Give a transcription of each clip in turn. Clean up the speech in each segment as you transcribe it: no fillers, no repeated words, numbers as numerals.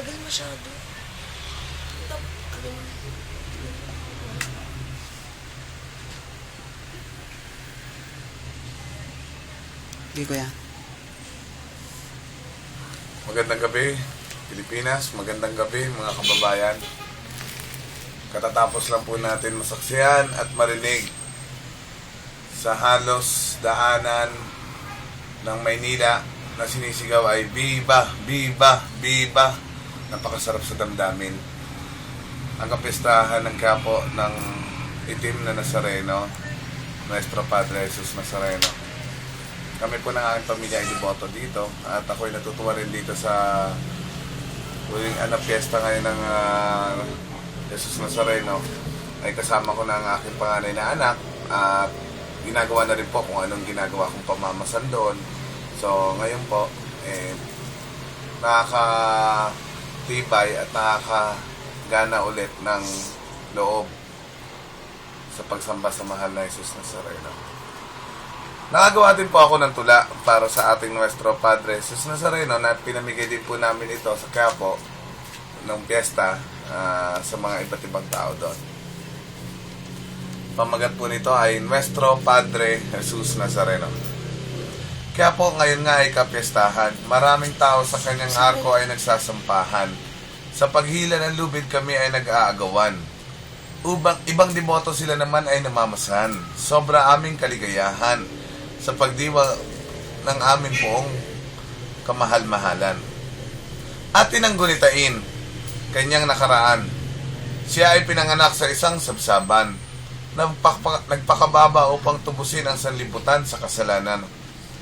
Tagal masyado. Hindi ko yan. Magandang gabi, Pilipinas. Magandang gabi, mga kababayan. Katatapos lang po natin masaksihan at marinig sa halos daanan ng Maynila na sinisigaw ay Viva! Viva! Viva! Napakasarap sa damdamin. Ang kapistahan ng Quiapo ng itim na Nazareno, Nuestro Padre Jesus Nazareno. Kami po ng aking pamilya ay deboto dito at ako'y natutuwa rin dito sa huling piyesta ngayon ng Jesus Nazareno. Ay kasama ko na ang aking panganay na anak at ginagawa na rin po kung anong ginagawa kong pamamasan doon. So ngayon po, nakakatibay at nakakagana ulit ng loob sa pagsamba sa mahal na Jesus Nazareno. Nakagawa din po ako ng tula para sa ating Nuestro Padre Jesus Nazareno na pinamigay din po namin ito sa Quiapo ng piyesta sa mga iba't ibang tao doon. Pamagat po nito ay Nuestro Padre Jesus Nazareno. Quiapo ngayon nga ay kapiestahan. Maraming tao sa kanyang arko ay nagsasampahan. Sa paghila ng lubid kami ay nag-aagawan. Ibang deboto sila naman ay namamasan. Sobra aming kaligayahan sa pagdiwa ng amin poong kamahal-mahalan. At tinanggunitain kanyang nakaraan. Siya ay pinanganak sa isang sabsaban. Nagpakababa upang tubusin ang sanlibutan sa kasalanan.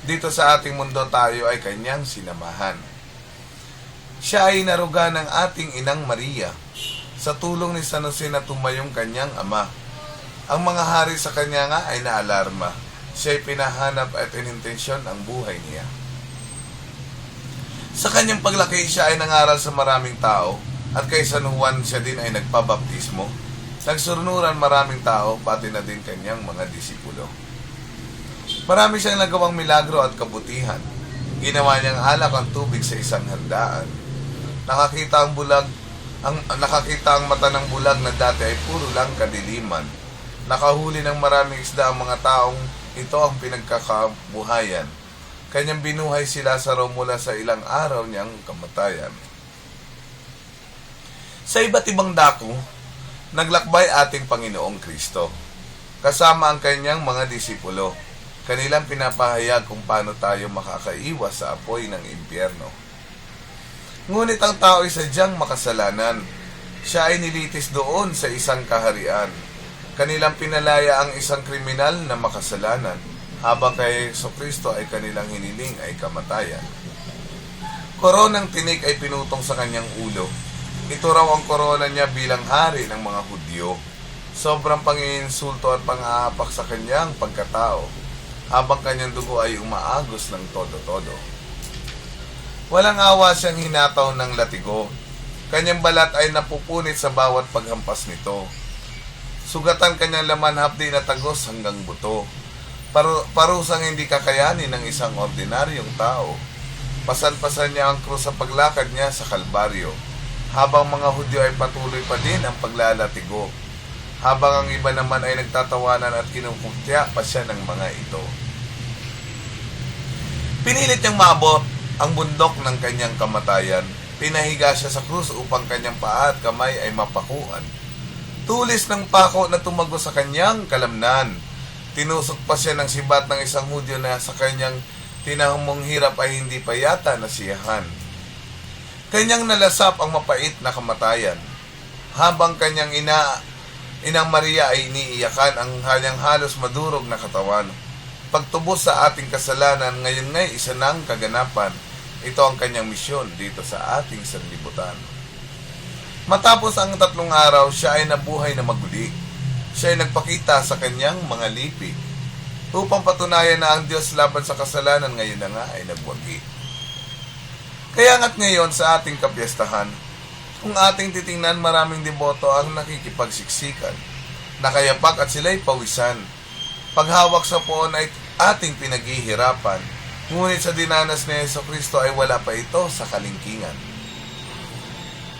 Dito sa ating mundo tayo ay kanyang sinamahan. Siya ay naruga ng ating inang Maria. Sa tulong ni San Jose na tumayong kanyang ama. Ang mga hari sa kanya nga ay naalarma. Siya ay pinahanap at inintensyon ang buhay niya. Sa kanyang paglaki, siya ay nangaral sa maraming tao at kay San Juan siya din ay nagpabaptismo. Nagsunuran maraming tao, pati na din kanyang mga disipulo. Marami siyang nagawang milagro at kabutihan. Ginawa niyang alak ang tubig sa isang handaan. Nakakita ang mata ng bulag na dati ay puro lang kadiliman. Nakahuli ng maraming isda ang mga taong ito ang pinagkakabuhayan. Kanyang binuhay si Lazaro mula sa ilang araw niyang kamatayan. Sa iba't ibang dako, naglakbay ating Panginoong Kristo. Kasama ang kanyang mga disipulo. Kanilang pinapahayag kung paano tayo makakaiwas sa apoy ng impyerno. Ngunit ang tao ay sadyang makasalanan. Siya ay nilitis doon sa isang kaharian. Kanilang pinalaya ang isang kriminal na makasalanan, habang kay Jesucristo ay kanilang hiniling ay kamatayan. Koronang tinik ay pinutong sa kanyang ulo. Ito raw ang korona niya bilang hari ng mga Hudyo. Sobrang panginsulto at pang-aapak sa kanyang pagkatao, habang kanyang dugo ay umaagos ng todo-todo. Walang awa siyang hinataw ng latigo. Kanyang balat ay napupunit sa bawat paghampas nito. Sugatan kanyang laman hapdi na tagos hanggang buto. Parusang hindi kakayanin ng isang ordinaryong tao. Pasan-pasan niya ang krus sa paglakad niya sa Kalbaryo, habang mga Hudyo ay patuloy pa din ang paglalatigo, habang ang iba naman ay nagtatawanan at kinukutya pa siya ng mga ito. Pinilit niyang maabot ang bundok ng kanyang kamatayan. Pinahiga siya sa krus upang kanyang paa at kamay ay mapakuan. Tulis ng pako na tumago sa kanyang kalamnan. Tinusok pa siya ng sibat ng isang Hudyo na sa kanyang tinahumong hirap ay hindi pa yata nasiyahan. Kanyang nalasap ang mapait na kamatayan. Habang kanyang inang Maria ay iniiyakan ang kanyang halos madurog na katawan. Pagtubos sa ating kasalanan, ngayon nga'y isa ng kaganapan. Ito ang kanyang misyon dito sa ating sanlibutan. Matapos ang 3 araw, siya ay nabuhay na maguli. Siya ay nagpakita sa kanyang mga lipi. Upang patunayan na ang Diyos laban sa kasalanan ngayon na nga ay nagwagi. Kaya nga't ngayon sa ating kapiestahan, kung ating titingnan maraming deboto ang nakikipagsiksikan, nakayapak at sila'y pawisan. Paghawak sa poon ay ating pinaghihirapan, ngunit sa dinanas ni Jesucristo ay wala pa ito sa kalingkingan.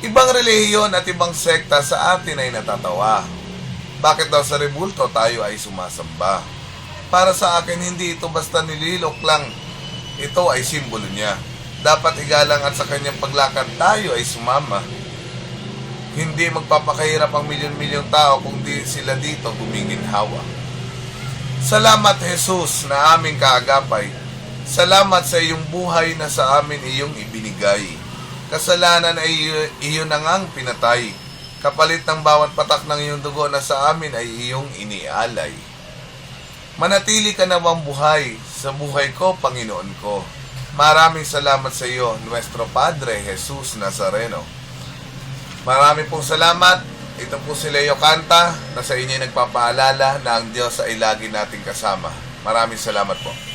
Ibang relihiyon at ibang sekta sa atin ay natatawa. Bakit daw sa rebulto tayo ay sumasamba? Para sa akin, hindi ito basta nililok lang. Ito ay simbolo niya. Dapat igalang at sa kanyang paglakad tayo ay sumama. Hindi magpapakahirap ang milyon-milyong tao kung di sila dito gumiginhawa. Salamat Jesus na aming kaagapay. Salamat sa iyong buhay na sa amin iyong ibinigay. Kasalanan ay iyon na ngang pinatay. Kapalit ng bawat patak ng iyong dugo na sa amin ay iyong inialay. Manatili ka nawang buhay sa buhay ko, Panginoon ko. Maraming salamat sa iyo, Nuestro Padre Jesus Nazareno. Maraming pong salamat. Ito po si Leo Canta na sa inyo nagpapaalala na ang Diyos ay lagi nating kasama. Maraming salamat po.